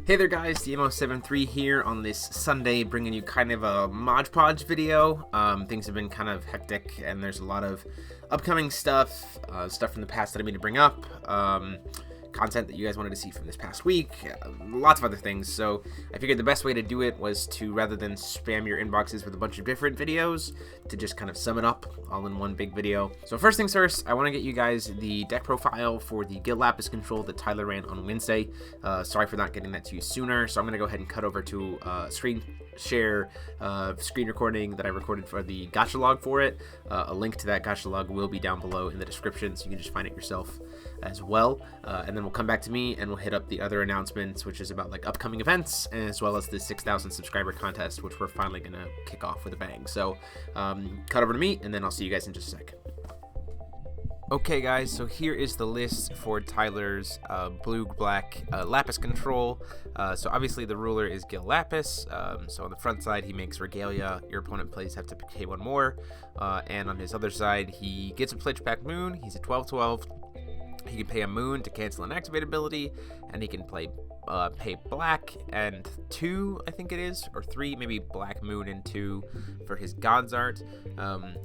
Hey there guys, DMO73 here on this Sunday, bringing you kind of a Mod Podge video. Things have been kind of hectic and there's a lot of upcoming stuff, stuff from the past that I need to bring up, content that you guys wanted to see from this past week, lots of other things. So I figured the best way to do it was to, rather than spam your inboxes with a bunch of different videos, to just kind of sum it up all in one big video. So first things first, I want to get you guys the deck profile for the Gil Lapis control that Tyler ran on Wednesday. Sorry for not getting that to you sooner, so I'm going to go ahead and cut over to screen recording that I recorded for the gacha log for it. A link to that gacha log will be down below in the description, so you can just find it yourself as well. And then we'll come back to me and we'll hit up the other announcements, which is about like upcoming events, as well as the 6,000 subscriber contest, which we're finally gonna kick off with a bang. So cut over to me and then I'll see you guys in just a sec. Okay guys, so here is the list for Tyler's blue-black Lapis control. So obviously the ruler is Gil Lapis, so on the front side he makes Regalia, your opponent plays have to pay one more, and on his other side he gets a Pledge Pack Moon, he's a 12/12, he can pay a Moon to cancel an activate ability, and he can pay black and 2, I think it is, or 3, maybe black, moon, and 2 for his God's Art,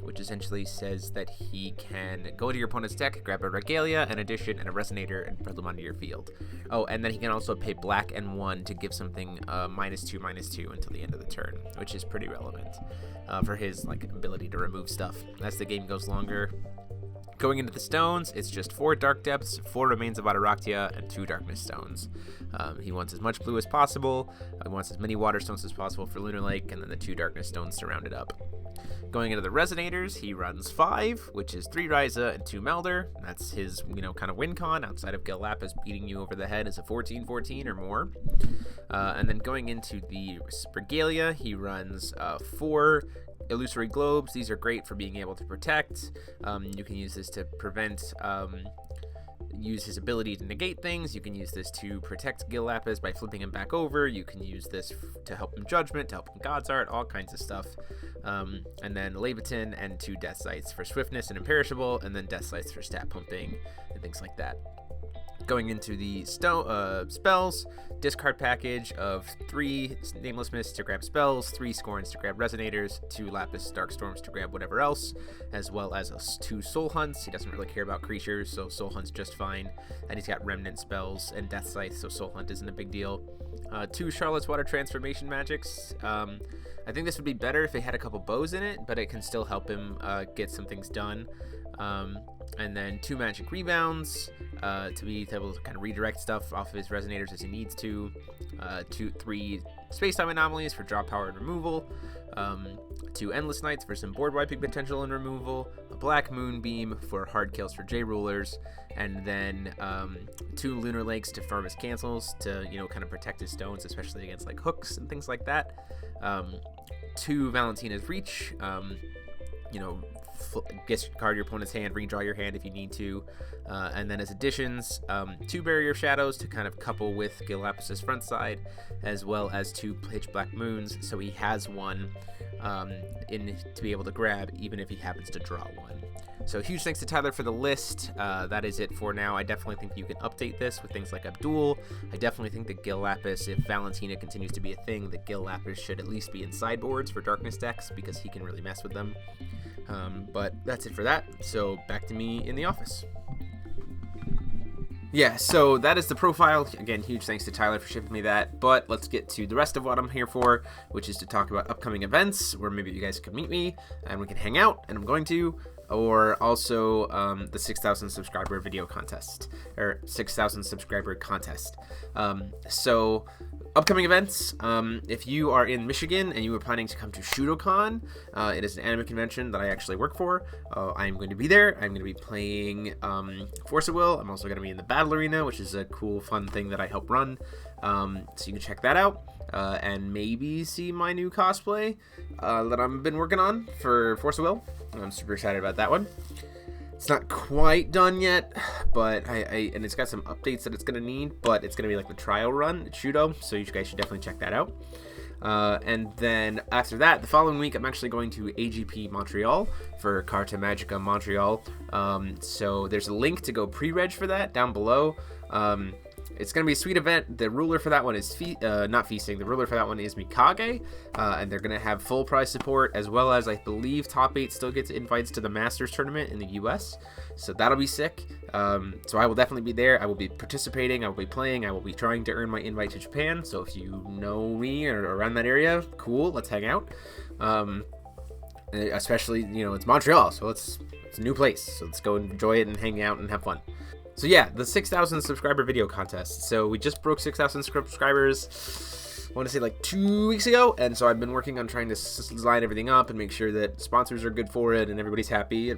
which essentially says that he can go into your opponent's deck, grab a Regalia, an Addition, and a Resonator, and put them onto your field. Oh, and then he can also pay black and 1 to give something -2/2 until the end of the turn, which is pretty relevant for his like ability to remove stuff as the game goes longer. Going into the stones, it's just 4 Dark Depths, 4 Remains of Ataraktia, and 2 Darkness Stones. He wants as much blue as possible, he wants as many Water Stones as possible for Lunar Lake, and then the 2 Darkness Stones to round it up. Going into the Resonators, he runs 5, which is 3 Ryza and 2 Melder. That's his, kind of win con, outside of Gil Lapis beating you over the head is a 14/14 or more. And then going into the Regalia, he runs 4 Illusory Globes. These are great for being able to protect. You can use this to prevent, use his ability to negate things. You can use this to protect Gil Lapis by flipping him back over. You can use this to help him Judgment, to help him God's Art, all kinds of stuff. And then Leviton and 2 Death Sights for Swiftness and Imperishable, and then Death Sights for stat pumping and things like that. Going into the spells, discard package of 3 Nameless Mists to grab spells, 3 Scorns to grab Resonators, 2 Lapis Darkstorms to grab whatever else, as well as 2 Soul Hunts. He doesn't really care about creatures, so Soul Hunt's just fine. And he's got Remnant spells and Death Scythe, so Soul Hunt isn't a big deal. 2 Charlotte's Water Transformation Magics. I think this would be better if it had a couple bows in it, but it can still help him get some things done. And then 2 Magic Rebounds to be able to kind of redirect stuff off of his Resonators as he needs to. 3 Space-Time Anomalies for draw power and removal. 2 Endless Nights for some board wiping potential and removal. A Black Moonbeam for hard kills for J-Rulers. And then 2 Lunar Lakes to farm his cancels to, kind of protect his stones, especially against like hooks and things like that. 2 Valentina's Reach. Discard your opponent's hand, redraw your hand if you need to, and then as additions, 2 Barrier of Shadows to kind of couple with Gil Lapis's front side, as well as 2 Pitch Black Moons, so he has one to be able to grab even if he happens to draw one. So huge thanks to Tyler for the list. That is it for now. I definitely think you can update this with things like Abdul. I definitely think that Gil Lapis, if Valentina continues to be a thing, that Gil Lapis should at least be in sideboards for Darkness decks because he can really mess with them. But that's it for that, so back to me in the office. Yeah, so that is the profile. Again, huge thanks to Tyler for shipping me that, but let's get to the rest of what I'm here for, which is to talk about upcoming events where maybe you guys can meet me and we can hang out, and I'm going to, or also the 6,000 subscriber video contest, or 6,000 subscriber contest. So upcoming events, if you are in Michigan and you are planning to come to Shudokan, it is an anime convention that I actually work for. I'm going to be there. I'm going to be playing Force of Will. I'm also going to be in the Battle Arena, which is a cool, fun thing that I help run. So you can check that out and maybe see my new cosplay that I've been working on for Force of Will. I'm super excited about that one. It's not quite done yet, but and it's got some updates that it's going to need, but it's going to be like the trial run at Shudo, so you guys should definitely check that out. And then after that, the following week, I'm actually going to AGP Montreal for Carta Magica Montreal. So there's a link to go pre-reg for that down below. it's going to be a sweet event. The ruler for that one is not feasting. The ruler for that one is Mikage, and they're going to have full prize support, as well as I believe top 8 still gets invites to the Masters tournament in the US, so that'll be sick. So I will definitely be there. I will be participating. I will be playing. I will be trying to earn my invite to Japan. So if you know me or around that area, cool, let's hang out. Especially, you know, it's Montreal, so it's a new place, so let's go enjoy it and hang out and have fun. So yeah, the 6,000 subscriber video contest. So we just broke 6,000 subscribers, I want to say like 2 weeks ago, and so I've been working on trying to line everything up and make sure that sponsors are good for it and everybody's happy,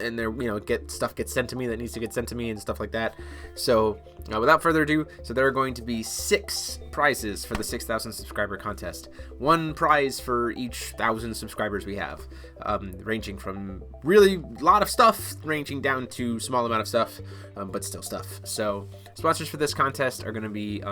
and they're, you know, stuff gets sent to me that needs to get sent to me and stuff like that. So without further ado, so there are going to be 6 prizes for the 6,000 subscriber contest. 1 prize for each 1,000 subscribers we have, ranging from really a lot of stuff, ranging down to small amount of stuff, but still stuff. So sponsors for this contest are going to be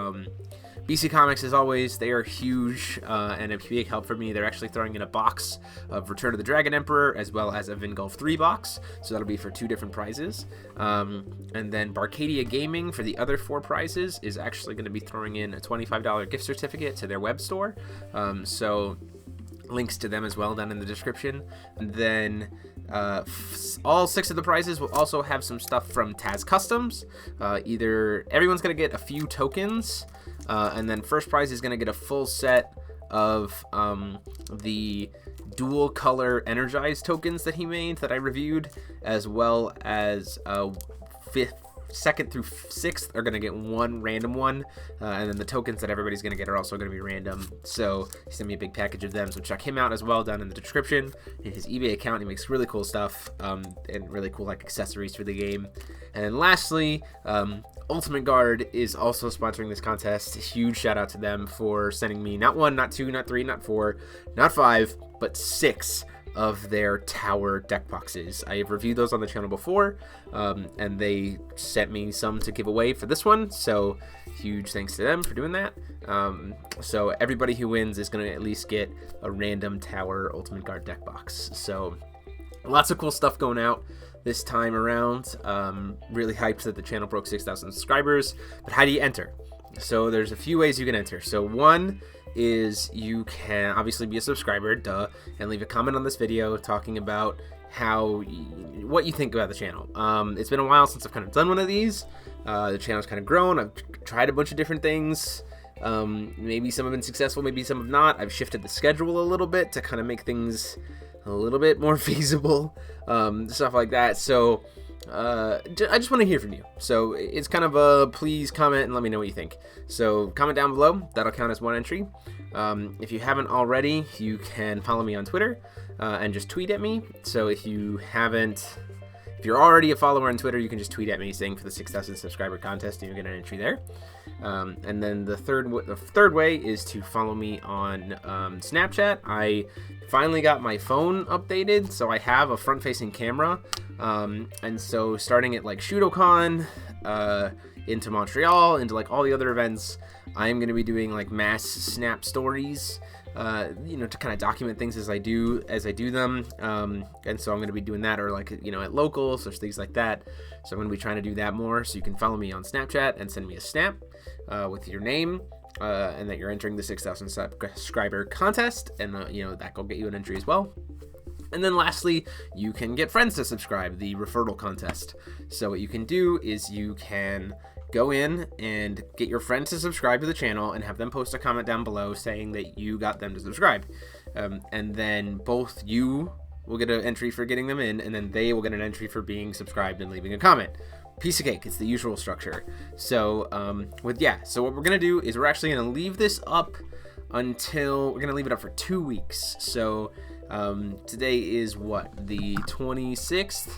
BC Comics, as always. They are huge and a big help for me. They're actually throwing in a box of Return of the Dragon Emperor, as well as a Vingolf 3 box, so that'll be for 2 different prizes. And then Barcadia Gaming, for the other 4 prizes, is actually going to be throwing in a $25 gift certificate to their web store, so links to them as well down in the description. And then all 6 of the prizes will also have some stuff from Taz Customs. Either everyone's going to get a few tokens, and then first prize is going to get a full set of the dual color energized tokens that he made that I reviewed, as well as 2nd through 6th are going to get 1 random one, and then the tokens that everybody's going to get are also going to be random. So he sent me a big package of them, so check him out as well down in the description. In his eBay account, he makes really cool stuff, and really cool like accessories for the game. And then lastly, Ultimate Guard is also sponsoring this contest. Huge shout out to them for sending me not 1, not 2, not 3, not 4, not 5, but 6 of their tower deck boxes. I have reviewed those on the channel before, and they sent me some to give away for this one, so huge thanks to them for doing that. So everybody who wins is going to at least get a random tower Ultimate Guard deck box. So lots of cool stuff going out this time around. Really hyped that the channel broke 6,000 subscribers. But how do you enter? So there's a few ways you can enter. So one is you can obviously be a subscriber, duh, and leave a comment on this video talking about what you think about the channel. It's been a while since I've kind of done one of these. The channel's kind of grown. I've tried a bunch of different things. Maybe some have been successful, maybe some have not. I've shifted the schedule a little bit to kind of make things a little bit more feasible, stuff like that. So I just want to hear from you. So it's kind of a please comment and let me know what you think. So comment down below. That'll count as 1 entry. If you haven't already, you can follow me on Twitter and just tweet at me. So if you're already a follower on Twitter, you can just tweet at me saying for the 6,000 subscriber contest, and you'll get an entry there. And then the third way is to follow me on Snapchat. I finally got my phone updated, so I have a front-facing camera. And so starting at like ShudoCon, into Montreal, into like all the other events, I'm going to be doing like mass snap stories, to kind of document things as I do them. And so I'm going to be doing that, or like, at locals or things like that. So I'm going to be trying to do that more. So you can follow me on Snapchat and send me a snap with your name, and that you're entering the 6,000 subscriber contest, and that will get you an entry as well. And then lastly, you can get friends to subscribe, the referral contest. So what you can do is you can go in and get your friends to subscribe to the channel and have them post a comment down below saying that you got them to subscribe. And then both you will get an entry for getting them in, and then they will get an entry for being subscribed and leaving a comment. Piece of cake. It's the usual structure. So so what we're going to do is we're actually going to leave this up we're going to leave it up for 2 weeks. So today is the 26th.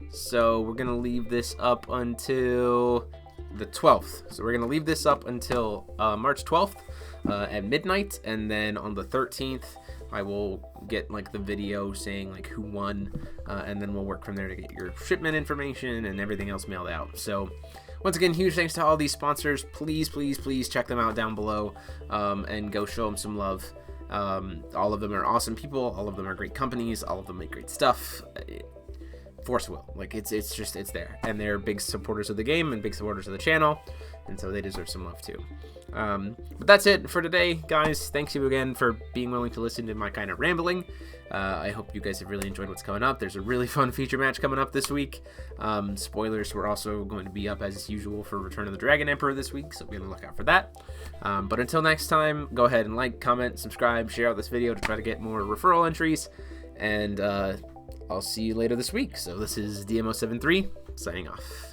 So we're going to leave this up until the 12th. So we're going to leave this up until March 12th at midnight, and then on the 13th I will get like the video saying like who won, and then we'll work from there to get your shipment information and everything else mailed out. So once again, huge thanks to all these sponsors. Please check them out down below, and go show them some love. All of them are awesome people. All of them are great companies. All of them make great stuff. Force will, like it's there, and they're big supporters of the game and big supporters of the channel. and so they deserve some love too. But that's it for today, guys. Thanks you again for being willing to listen to my kind of rambling. I hope you guys have really enjoyed what's coming up. There's a really fun feature match coming up this week. Spoilers, we're also going to be up as usual for Return of the Dragon Emperor this week, so be on the lookout for that. But until next time, go ahead and like, comment, subscribe, share out this video to try to get more referral entries, and I'll see you later this week. So this is DMO73 signing off.